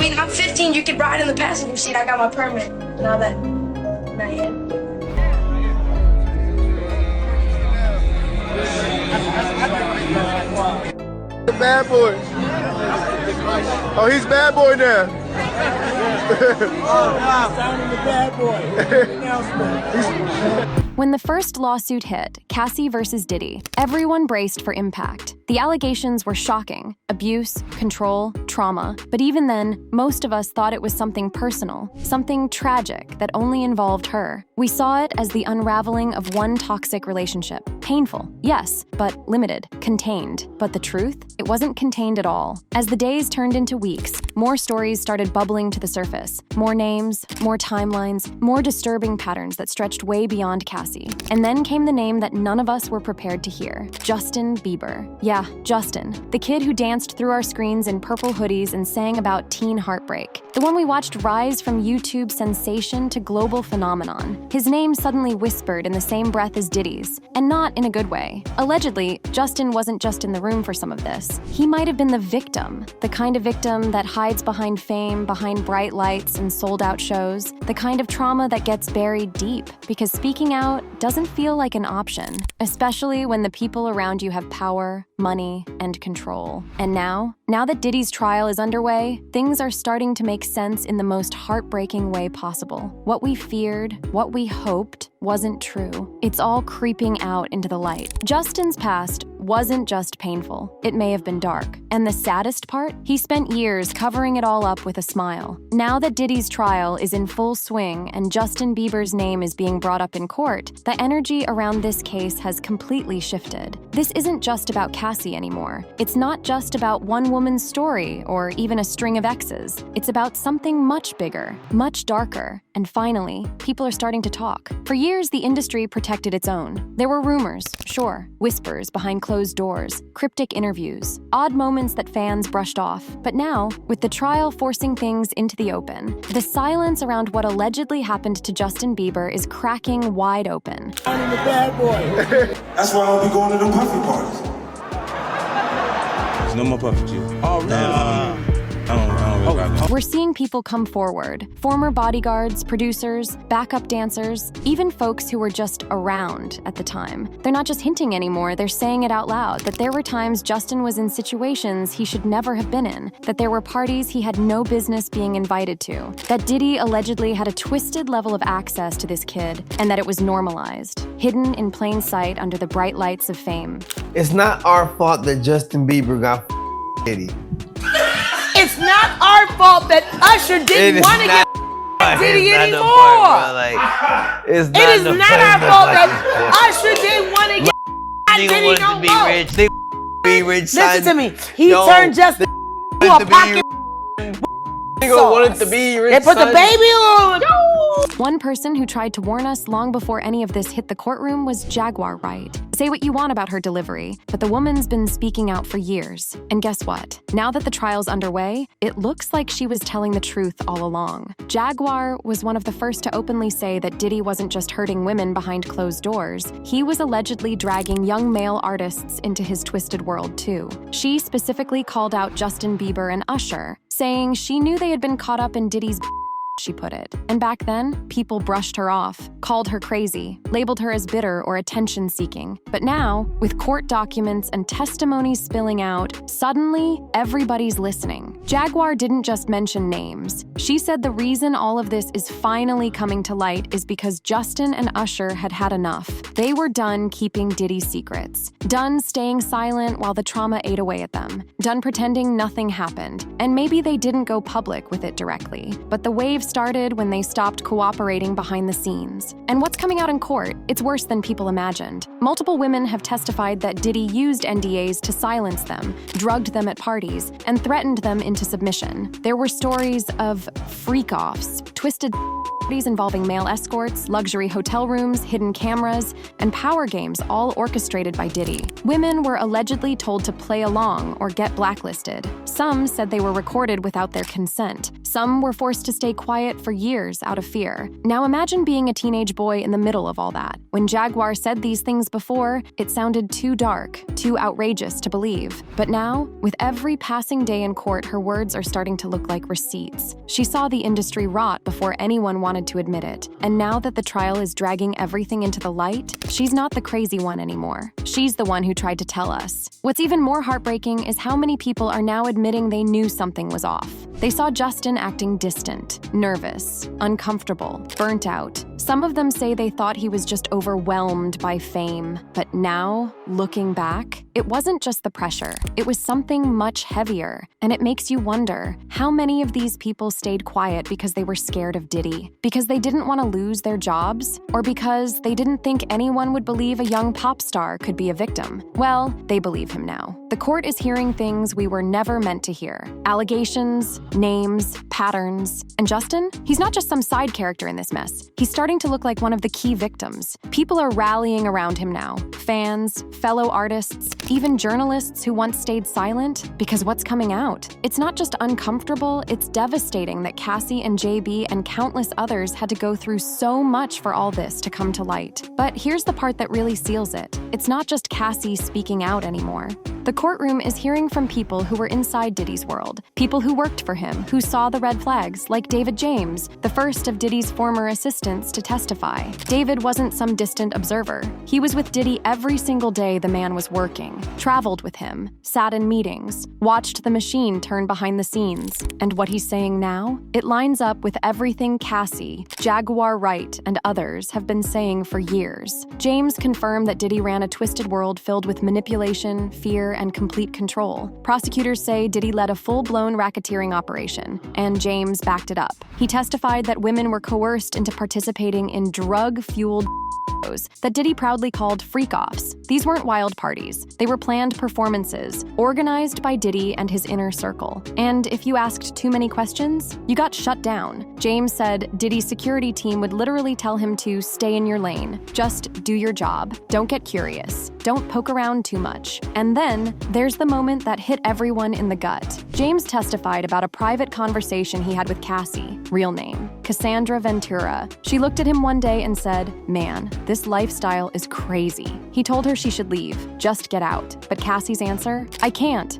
mean, I'm 15. You could ride in the passenger seat. I got my permit. Now that, not yet. The bad boy. Oh, he's bad boy now. Signing the bad boy. When the first lawsuit hit, Cassie versus Diddy, everyone braced for impact. The allegations were shocking: abuse, control, trauma. But even then, most of us thought it was something personal, something tragic that only involved her. We saw it as the unraveling of one toxic relationship. Painful, yes, but limited, contained. But the truth? It wasn't contained at all. As the days turned into weeks, more stories started bubbling to the surface. More names, more timelines, more disturbing patterns that stretched way beyond Cassie. And then came the name that none of us were prepared to hear: Justin Bieber. Yeah, Justin, the kid who danced through our screens in purple hoodies and sang about teen heartbreak. The one we watched rise from YouTube sensation to global phenomenon. His name suddenly whispered in the same breath as Diddy's, and not in a good way. Allegedly, Justin wasn't just in the room for some of this. He might have been the victim, the kind of victim that hides behind fame, behind bright lights and sold-out shows, the kind of trauma that gets buried deep, because speaking out doesn't feel like an option, especially when the people around you have power, money, and control. And now that Diddy's trial is underway, things are starting to make sense in the most heartbreaking way possible. What we feared, what we hoped, wasn't true. It's all creeping out into the light. Justin's past wasn't just painful. It may have been dark. And the saddest part? He spent years covering it all up with a smile. Now that Diddy's trial is in full swing and Justin Bieber's name is being brought up in court, the energy around this case has completely shifted. This isn't just about Cassie anymore. It's not just about one woman's story or even a string of exes. It's about something much bigger, much darker. And finally, people are starting to talk. For years, the industry protected its own. There were rumors, sure, whispers behind closed doors, cryptic interviews, odd moments that fans brushed off. But now, with the trial forcing things into the open, the silence around what allegedly happened to Justin Bieber is cracking wide open. Signing the bad boy. That's why I don't be going to them puffy parties. There's no more puffy G. Oh, really? We're seeing people come forward, former bodyguards, producers, backup dancers, even folks who were just around at the time. They're not just hinting anymore, they're saying it out loud, that there were times Justin was in situations he should never have been in, that there were parties he had no business being invited to, that Diddy allegedly had a twisted level of access to this kid, and that it was normalized, hidden in plain sight under the bright lights of fame. It's not our fault that Justin Bieber got Diddy. It's not our fault that Usher didn't want to get Diddy anymore. It is not our fault that Usher didn't want to get Diddy no more. Be rich. Listen to me. He turned Justin to a pocket. Wanted to be rich. They put the baby on. One person who tried to warn us long before any of this hit the courtroom was Jaguar Wright. Say what you want about her delivery, but the woman's been speaking out for years. And guess what? Now that the trial's underway, it looks like she was telling the truth all along. Jaguar was one of the first to openly say that Diddy wasn't just hurting women behind closed doors. He was allegedly dragging young male artists into his twisted world too. She specifically called out Justin Bieber and Usher, saying she knew they had been caught up in Diddy's she put it. And back then, people brushed her off, called her crazy, labeled her as bitter or attention-seeking. But now, with court documents and testimonies spilling out, suddenly, everybody's listening. Jaguar didn't just mention names. She said the reason all of this is finally coming to light is because Justin and Usher had had enough. They were done keeping Diddy's secrets, done staying silent while the trauma ate away at them, done pretending nothing happened. And maybe they didn't go public with it directly, but the wave started when they stopped cooperating behind the scenes. And what's coming out in court, it's worse than people imagined. Multiple women have testified that Diddy used NDAs to silence them, drugged them at parties, and threatened them into submission. There were stories of freak-offs, twisted parties involving male escorts, luxury hotel rooms, hidden cameras, and power games all orchestrated by Diddy. Women were allegedly told to play along or get blacklisted. Some said they were recorded without their consent. Some were forced to stay quiet for years out of fear. Now imagine being a teenage boy in the middle of all that. When Jaguar said these things before, it sounded too dark, too outrageous to believe. But now, with every passing day in court, her words are starting to look like receipts. She saw the industry rot before anyone wanted to admit it. And now that the trial is dragging everything into the light, she's not the crazy one anymore. She's the one who tried to tell us. What's even more heartbreaking is how many people are now admitting they knew something was off. They saw Justin acting distant, nervous, uncomfortable, burnt out. Some of them say they thought he was just overwhelmed by fame. But now, looking back, it wasn't just the pressure. It was something much heavier. And it makes you wonder, how many of these people stayed quiet because they were scared of Diddy? Because they didn't want to lose their jobs? Or because they didn't think anyone would believe a young pop star could be a victim? Well, they believe him now. The court is hearing things we were never meant to hear. Allegations, names, patterns. And Justin? He's not just some side character in this mess. He's starting to look like one of the key victims. People are rallying around him now. Fans, fellow artists, even journalists who once stayed silent. Because what's coming out? It's not just uncomfortable, it's devastating that Cassie and JB and countless others had to go through so much for all this to come to light. But here's the part that really seals it. It's not just Cassie speaking out anymore. The courtroom is hearing from people who were inside Diddy's world, people who worked for him, who saw the red flags, like David James, the first of Diddy's former assistants to testify. David wasn't some distant observer. He was with Diddy every single day the man was working, traveled with him, sat in meetings, watched the machine turn behind the scenes. And what he's saying now? It lines up with everything Cassie, Jaguar Wright, and others have been saying for years. James confirmed that Diddy ran a twisted world filled with manipulation, fear, and complete control. Prosecutors say Diddy led a full-blown racketeering operation, and James backed it up. He testified that women were coerced into participating in drug-fueled that Diddy proudly called freak-offs. These weren't wild parties. They were planned performances, organized by Diddy and his inner circle. And if you asked too many questions, you got shut down. James said Diddy's security team would literally tell him to stay in your lane. Just do your job. Don't get curious. Don't poke around too much. And then, there's the moment that hit everyone in the gut. James testified about a private conversation he had with Cassie, real name, Cassandra Ventura. She looked at him one day and said, "Man, this lifestyle is crazy." He told her she should leave, just get out. But Cassie's answer? I can't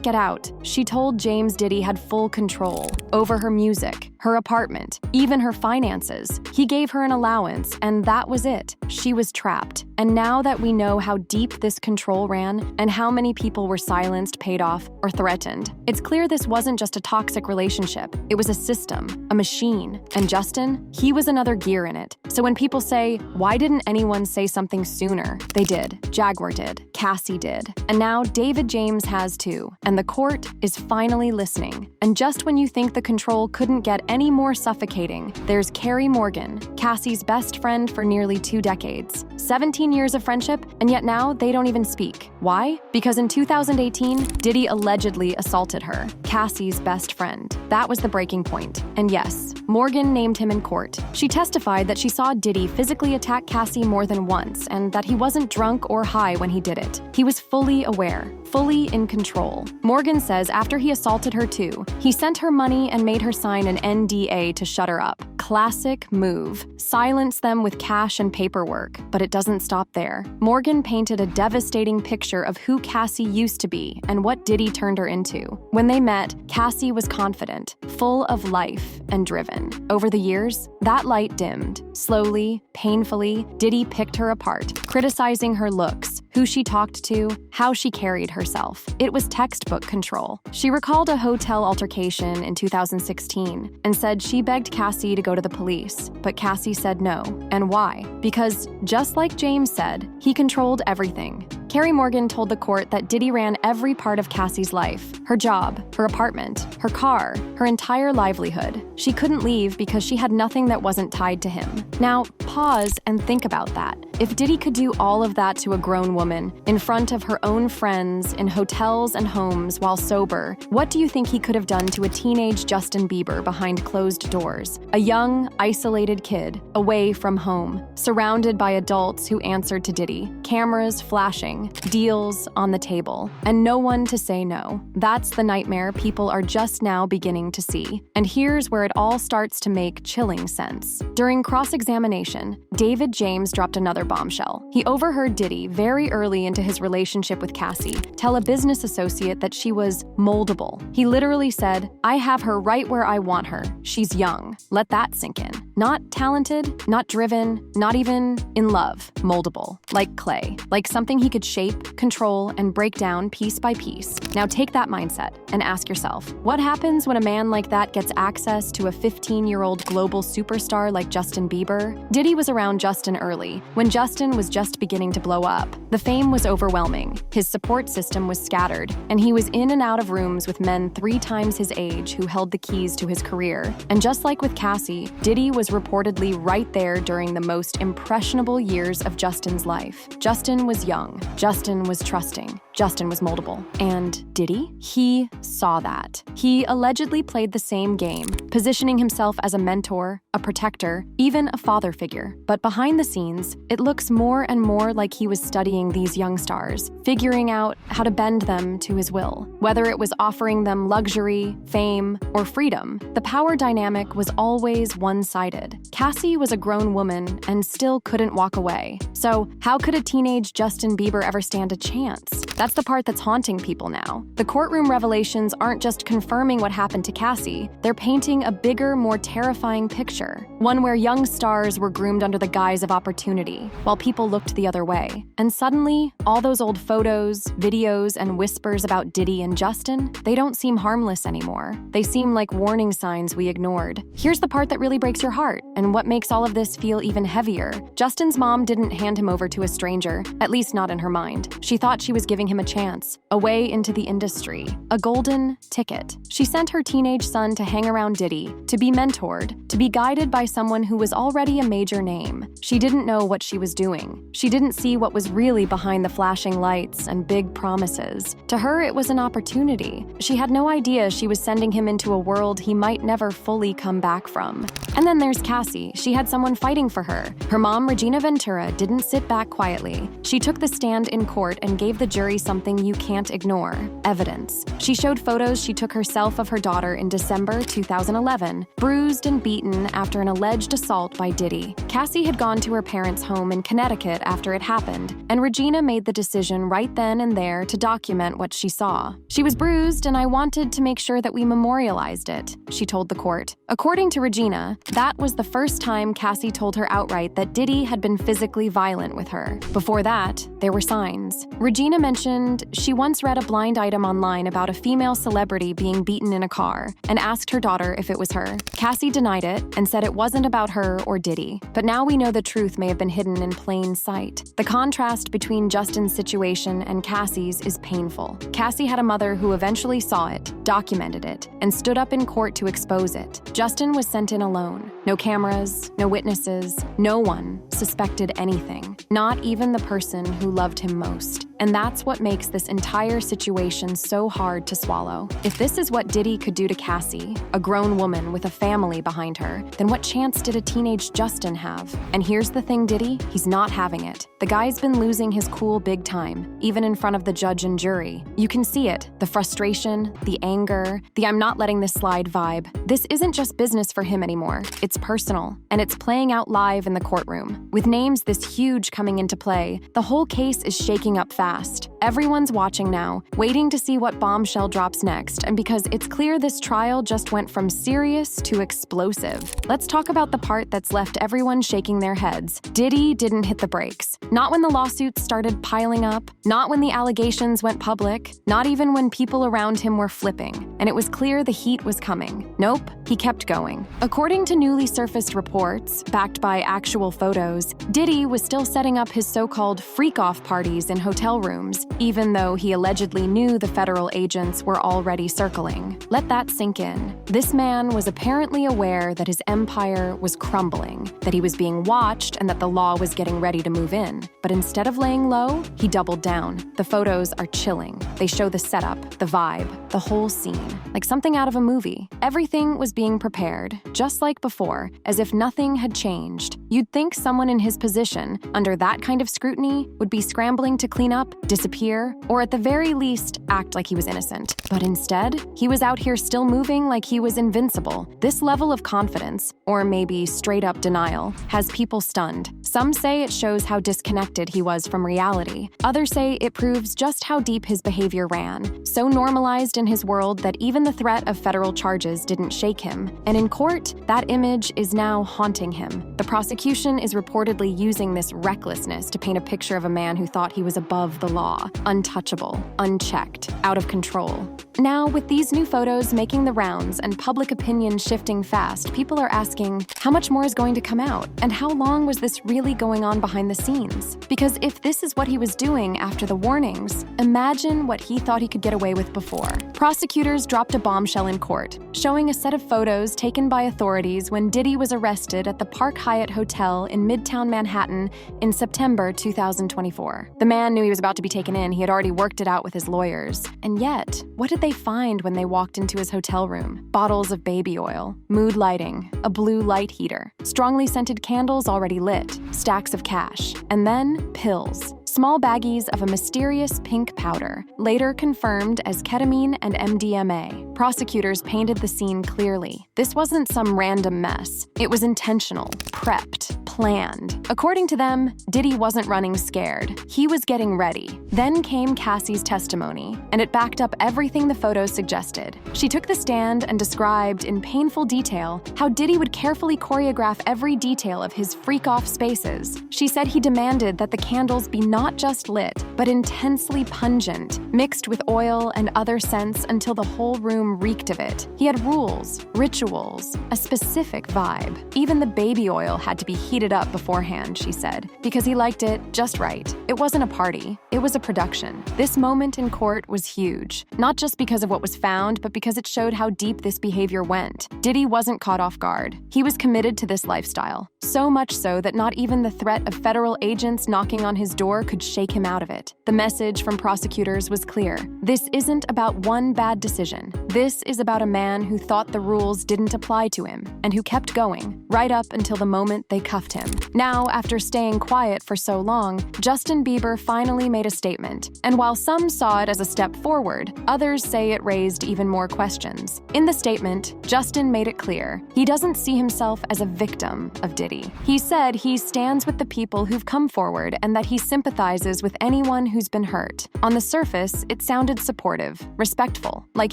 get out. She told James Diddy had full control over her music, her apartment, even her finances. He gave her an allowance, and that was it. She was trapped. And now that we know how deep this control ran and how many people were silenced, paid off, or threatened, it's clear this wasn't just a toxic relationship. It was a system, a machine. And Justin, he was another gear in it. So when people say, why didn't anyone say something sooner? They did. Jaguar did. Cassie did. And now David James has too. And the court is finally listening. And just when you think the control couldn't get any more suffocating, there's Carrie Morgan, Cassie's best friend for nearly 2 decades. 17 years of friendship, and yet now they don't even speak. Why? Because in 2018, Diddy allegedly assaulted her, Cassie's best friend. That was the breaking point. And yes, Morgan named him in court. She testified that she saw Diddy physically attack Cassie more than once, and that he wasn't drunk or high when he did it. He was fully aware, fully in control. Morgan says after he assaulted her too, he sent her money and made her sign an NDA to shut her up. Classic move. Silence them with cash and paperwork. But it doesn't stop there. Morgan painted a devastating picture of who Cassie used to be and what Diddy turned her into. When they met, Cassie was confident, full of life, and driven. Over the years, that light dimmed. Slowly, painfully, Diddy picked her apart, criticizing her looks, who she talked to, how she carried herself. It was textbook control. She recalled a hotel altercation in 2016 and said she begged Cassie to go to the police, but Cassie said no. And why? Because, just like James said, he controlled everything. Carrie Morgan told the court that Diddy ran every part of Cassie's life, her job, her apartment, her car, her entire livelihood. She couldn't leave because she had nothing that wasn't tied to him. Now, pause and think about that. If Diddy could do all of that to a grown woman, in front of her own friends, in hotels and homes while sober, what do you think he could have done to a teenage Justin Bieber behind closed doors? A young, isolated kid, away from home, surrounded by adults who answered to Diddy, cameras flashing, deals on the table, and no one to say no. That's the nightmare people are just now beginning to see. And here's where it all starts to make chilling sense. During cross-examination, David James dropped another bombshell. He overheard Diddy very early into his relationship with Cassie tell a business associate that she was moldable. He literally said, "I have her right where I want her. She's young." Let that sink in. Not talented, not driven, not even in love. Moldable. Like clay. Like something he could shape, control, and break down piece by piece. Now take that mindset and ask yourself, what happens when a man like that gets access to a 15-year-old global superstar like Justin Bieber? Diddy was around Justin early, when Justin was just beginning to blow up. The fame was overwhelming, his support system was scattered, and he was in and out of rooms with men 3 times his age who held the keys to his career. And just like with Cassie, Diddy was reportedly right there during the most impressionable years of Justin's life. Justin was young. Justin was trusting. Justin was moldable. And Diddy? He saw that. He allegedly played the same game, positioning himself as a mentor, a protector, even a father figure. But behind the scenes, it looks more and more like he was studying these young stars, figuring out how to bend them to his will. Whether it was offering them luxury, fame, or freedom, the power dynamic was always one-sided. Cassie was a grown woman and still couldn't walk away. So how could a teenage Justin Bieber ever stand a chance? That's the part that's haunting people now. The courtroom revelations aren't just confirming what happened to Cassie, they're painting a bigger, more terrifying picture. One where young stars were groomed under the guise of opportunity, while people looked the other way. And suddenly, all those old photos, videos, and whispers about Diddy and Justin, they don't seem harmless anymore. They seem like warning signs we ignored. Here's the part that really breaks your heart, and what makes all of this feel even heavier. Justin's mom didn't hand him over to a stranger, at least not in her mind. She thought she was giving him a chance, a way into the industry, a golden ticket. She sent her teenage son to hang around Diddy, to be mentored, to be guided by someone who was already a major name. She didn't know what she was doing. She didn't see what was really behind the flashing lights and big promises. To her, it was an opportunity. She had no idea she was sending him into a world he might never fully come back from. And then there's Cassie. She had someone fighting for her. Her mom, Regina Ventura, didn't sit back quietly. She took the stand in court and gave the jury something you can't ignore: evidence. She showed photos she took herself of her daughter in December 2011, bruised and beaten after an alleged assault by Diddy. Cassie had gone to her parents' home in Connecticut after it happened, and Regina made the decision right then and there to document what she saw. "She was bruised, and I wanted to make sure that we memorialized it," she told the court. According to Regina, that was the first time Cassie told her outright that Diddy had been physically violent with her. Before that, there were signs. Regina mentioned she once read a blind item online about a female celebrity being beaten in a car and asked her daughter if it was her. Cassie denied it and said it wasn't about her or Diddy. But now we know the truth may have been hidden in plain sight. The contrast between Justin's situation and Cassie's is painful. Cassie had a mother who eventually saw it, documented it, and stood up in court to expose it. Justin was sent in alone. No cameras, no witnesses, no one suspected anything. Not even the person who loved him most. And that's what makes this entire situation so hard to swallow. If this is what Diddy could do to Cassie, a grown woman with a family behind her, then what chance did a teenage Justin have? And here's the thing, Diddy, he's not having it. The guy's been losing his cool big time, even in front of the judge and jury. You can see it, the frustration, the anger, the "I'm not letting this slide" vibe. This isn't just business for him anymore. It's personal, and it's playing out live in the courtroom. With names this huge coming into play, the whole case is shaking up fast. Everyone's watching now, waiting to see what bombshell drops next, and because it's clear this trial just went from serious to explosive. Let's talk about the part that's left everyone shaking their heads. Diddy didn't hit the brakes. Not when the lawsuits started piling up, not when the allegations went public, not even when people around him were flipping, and it was clear the heat was coming. Nope, he kept going. According to newly surfaced reports, backed by actual photos, Diddy was still setting up his so-called freak-off parties in hotel rooms, even though he allegedly knew the federal agents were already circling. Let that sink in. This man was apparently aware that his empire was crumbling, that he was being watched, and that the law was getting ready to move in. But instead of laying low, he doubled down. The photos are chilling. They show the setup, the vibe, the whole scene, like something out of a movie. Everything was being prepared, just like before, as if nothing had changed. You'd think someone in his position, under that kind of scrutiny, would be scrambling to clean up, disappear, or at the very least, act like he was innocent. But instead, he was out here still moving like he was invincible. This level of confidence, or maybe straight-up denial, has people stunned. Some say it shows how disconnected he was from reality. Others say it proves just how deep his behavior ran, so normalized in his world that even the threat of federal charges didn't shake him. And in court, that image is now haunting him. The prosecution is reportedly using this recklessness to paint a picture of a man who thought he was above the law, untouchable, unchecked, out of control. Now, with these new photos making the rounds and public opinion shifting fast, people are asking, how much more is going to come out? And how long was this really going on behind the scenes? Because if this is what he was doing after the warnings, imagine what he thought he could get away with before. Prosecutors dropped a bombshell in court, showing a set of photos taken by authorities when Diddy was arrested at the Park Hyatt Hotel in Midtown Manhattan in September 2024. The man knew he was about to be taken in. He had already worked it out with his lawyers. And yet, what did they find when they walked into his hotel room? Bottles of baby oil, mood lighting, a blue light heater, strongly scented candles already lit, stacks of cash, and then pills. Small baggies of a mysterious pink powder, later confirmed as ketamine and MDMA. Prosecutors painted the scene clearly. This wasn't some random mess. It was intentional, prepped, planned. According to them, Diddy wasn't running scared. He was getting ready. Then came Cassie's testimony, and it backed up everything the photos suggested. She took the stand and described in painful detail how Diddy would carefully choreograph every detail of his freak-off spaces. She said he demanded that the candles be not just lit, but intensely pungent, mixed with oil and other scents until the whole room reeked of it. He had rules, rituals, a specific vibe. Even the baby oil had to be heated up beforehand, she said, because he liked it just right. It wasn't a party, it was a production. This moment in court was huge, not just because of what was found, but because it showed how deep this behavior went. Diddy wasn't caught off guard. He was committed to this lifestyle, so much so that not even the threat of federal agents knocking on his door could shake him out of it. The message from prosecutors was clear. This isn't about one bad decision. This is about a man who thought the rules didn't apply to him and who kept going, right up until the moment they cuffed him. Now, after staying quiet for so long, Justin Bieber finally made a statement. And while some saw it as a step forward, others say it raised even more questions. In the statement, Justin made it clear he doesn't see himself as a victim of Diddy. He said he stands with the people who've come forward and that he sympathizes with anyone who's been hurt. On the surface, it sounded supportive, respectful, like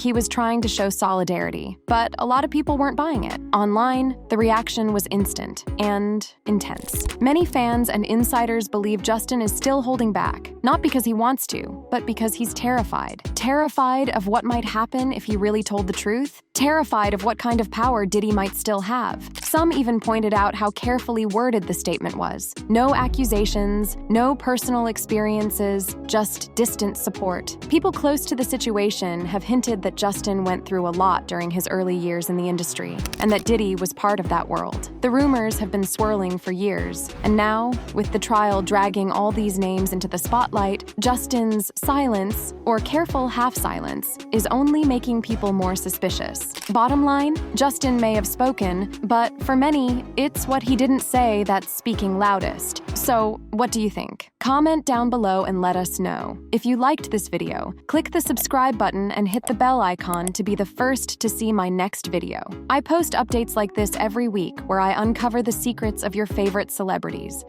he was trying to show solidarity. But a lot of people weren't buying it. Online, the reaction was instant and intense. Many fans and insiders believe Justin is still holding back, not because he wants to, but because he's terrified. Terrified of what might happen if he really told the truth. Terrified of what kind of power Diddy might still have. Some even pointed out how carefully worded the statement was. No accusations, no personal experiences, just distant support. People close to the situation have hinted that Justin went through a lot during his early years in the industry, and that Diddy was part of that world. The rumors have been swirling for years, and now, with the trial dragging all these names into the spotlight, Justin's silence, or careful half-silence, is only making people more suspicious. Bottom line, Justin may have spoken, but for many, it's what he didn't say that's speaking loudest. So, what do you think? Comment down below and let us know. If you liked this video, click the subscribe button and hit the bell icon to be the first to see my next video. I post updates like this every week where I uncover the secrets of your favorite celebrities.